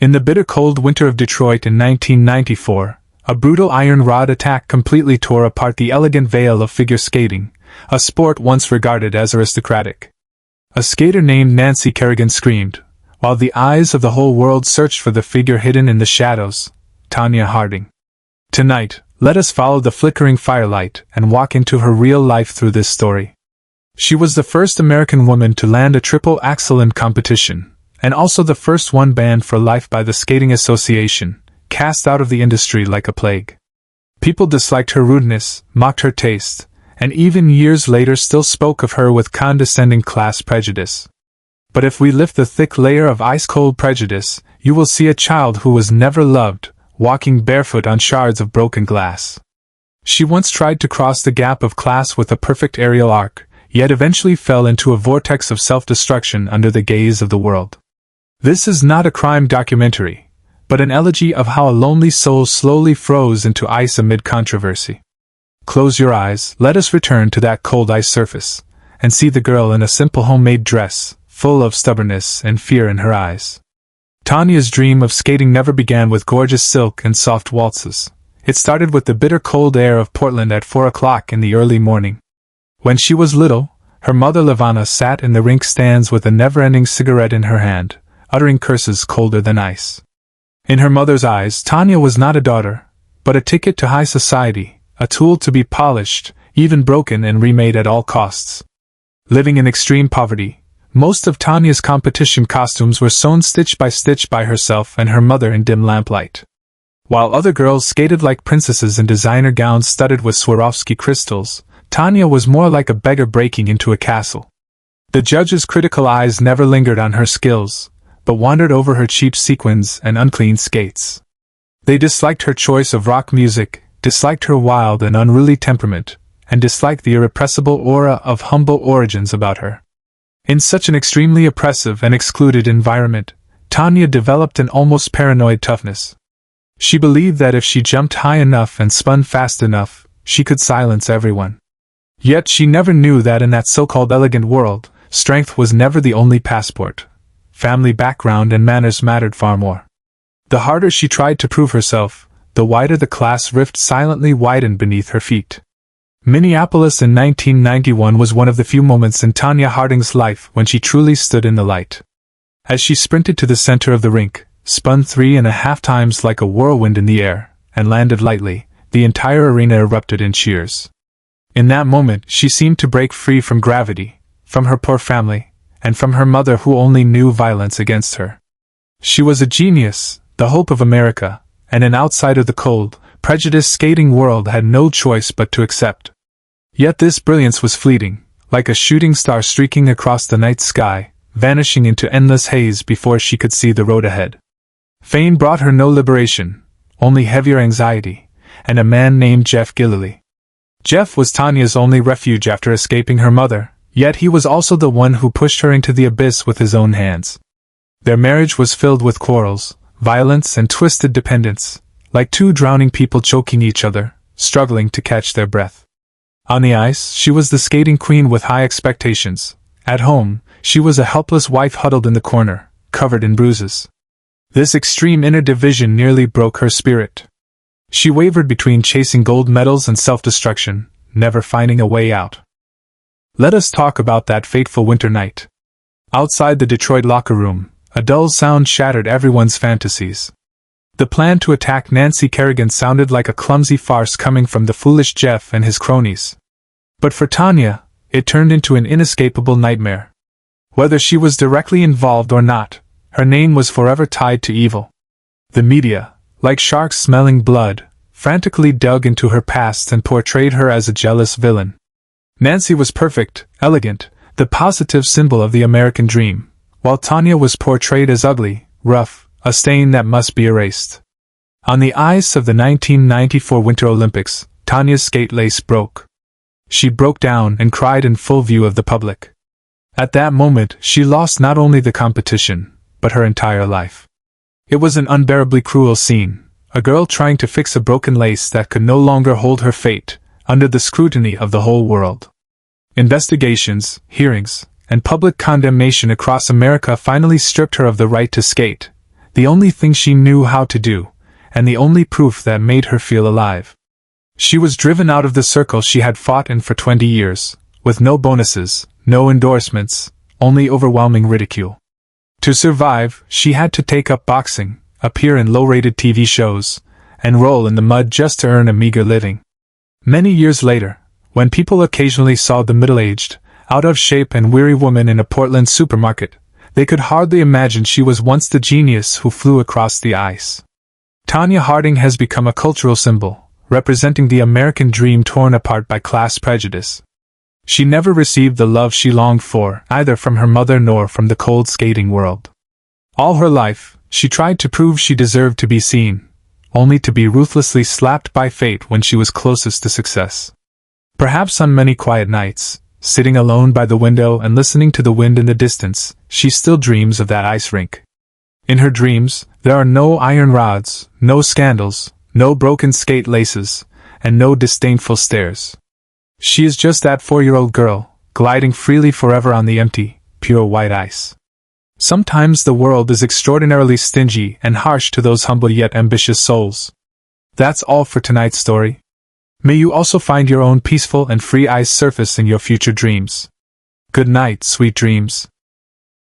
In the bitter cold winter of Detroit in 1994, a brutal iron rod attack completely tore apart the elegant veil of figure skating, a sport once regarded as aristocratic. A skater named Nancy Kerrigan screamed, while the eyes of the whole world searched for the figure hidden in the shadows, Tonya Harding. Tonight, let us follow the flickering firelight and walk into her real life through this story. She was the first American woman to land a triple axel in competition, and also the first one banned for life by the Skating Association, cast out of the industry like a plague. People disliked her rudeness, mocked her taste, and even years later still spoke of her with condescending class prejudice. But if we lift the thick layer of ice-cold prejudice, you will see a child who was never loved, walking barefoot on shards of broken glass. She once tried to cross the gap of class with a perfect aerial arc, yet eventually fell into a vortex of self-destruction under the gaze of the world. This is not a crime documentary, but an elegy of how a lonely soul slowly froze into ice amid controversy. Close your eyes, let us return to that cold ice surface, and see the girl in a simple homemade dress, full of stubbornness and fear in her eyes. Tonya's dream of skating never began with gorgeous silk and soft waltzes. It started with the bitter cold air of Portland at 4 o'clock in the early morning. When she was little, her mother Levana sat in the rink stands with a never-ending cigarette in her hand, uttering curses colder than ice. In her mother's eyes, Tonya was not a daughter, but a ticket to high society, a tool to be polished, even broken and remade at all costs. Living in extreme poverty, most of Tonya's competition costumes were sewn stitch by herself and her mother in dim lamplight. While other girls skated like princesses in designer gowns studded with Swarovski crystals, Tonya was more like a beggar breaking into a castle. The judges' critical eyes never lingered on her skills, but wandered over her cheap sequins and unclean skates. They disliked her choice of rock music, disliked her wild and unruly temperament, and disliked the irrepressible aura of humble origins about her. In such an extremely oppressive and excluded environment, Tonya developed an almost paranoid toughness. She believed that if she jumped high enough and spun fast enough, she could silence everyone. Yet she never knew that in that so-called elegant world, strength was never the only passport. Family background and manners mattered far more. The harder she tried to prove herself, the wider the class rift silently widened beneath her feet. Minneapolis in 1991 was one of the few moments in Tonya Harding's life when she truly stood in the light. As she sprinted to the center of the rink, spun 3.5 times like a whirlwind in the air, and landed lightly, the entire arena erupted in cheers. In that moment, she seemed to break free from gravity, from her poor family, and from her mother who only knew violence against her. She was a genius, the hope of America, and an outsider the cold, prejudiced skating world had no choice but to accept. Yet this brilliance was fleeting, like a shooting star streaking across the night sky, vanishing into endless haze before she could see the road ahead. Fame brought her no liberation, only heavier anxiety, and a man named Jeff Gillily. Jeff was Tonya's only refuge after escaping her mother, yet he was also the one who pushed her into the abyss with his own hands. Their marriage was filled with quarrels, violence and twisted dependence, like two drowning people choking each other, struggling to catch their breath. On the ice, she was the skating queen with high expectations. At home, she was a helpless wife huddled in the corner, covered in bruises. This extreme inner division nearly broke her spirit. She wavered between chasing gold medals and self-destruction, never finding a way out. Let us talk about that fateful winter night. Outside the Detroit locker room, a dull sound shattered everyone's fantasies. The plan to attack Nancy Kerrigan sounded like a clumsy farce coming from the foolish Jeff and his cronies. But for Tonya, it turned into an inescapable nightmare. Whether she was directly involved or not, her name was forever tied to evil. The media, like sharks smelling blood, frantically dug into her past and portrayed her as a jealous villain. Nancy was perfect, elegant, the positive symbol of the American dream, while Tonya was portrayed as ugly, rough, a stain that must be erased. On the ice of the 1994 Winter Olympics, Tonya's skate lace broke. She broke down and cried in full view of the public. At that moment, she lost not only the competition, but her entire life. It was an unbearably cruel scene, a girl trying to fix a broken lace that could no longer hold her fate, under the scrutiny of the whole world. Investigations, hearings, and public condemnation across America finally stripped her of the right to skate, the only thing she knew how to do, and the only proof that made her feel alive. She was driven out of the circle she had fought in for 20 years, with no bonuses, no endorsements, only overwhelming ridicule. To survive, she had to take up boxing, appear in low-rated TV shows, and roll in the mud just to earn a meager living. Many years later, when people occasionally saw the middle-aged, out-of-shape and weary woman in a Portland supermarket, they could hardly imagine she was once the genius who flew across the ice. Tonya Harding has become a cultural symbol, representing the American dream torn apart by class prejudice. She never received the love she longed for, either from her mother nor from the cold skating world. All her life, she tried to prove she deserved to be seen, only to be ruthlessly slapped by fate when she was closest to success. Perhaps on many quiet nights, sitting alone by the window and listening to the wind in the distance, she still dreams of that ice rink. In her dreams, there are no iron rods, no scandals, no broken skate laces, and no disdainful stares. She is just that 4-year-old girl, gliding freely forever on the empty, pure white ice. Sometimes the world is extraordinarily stingy and harsh to those humble yet ambitious souls. That's all for tonight's story. May you also find your own peaceful and free ice surface in your future dreams. Good night, sweet dreams.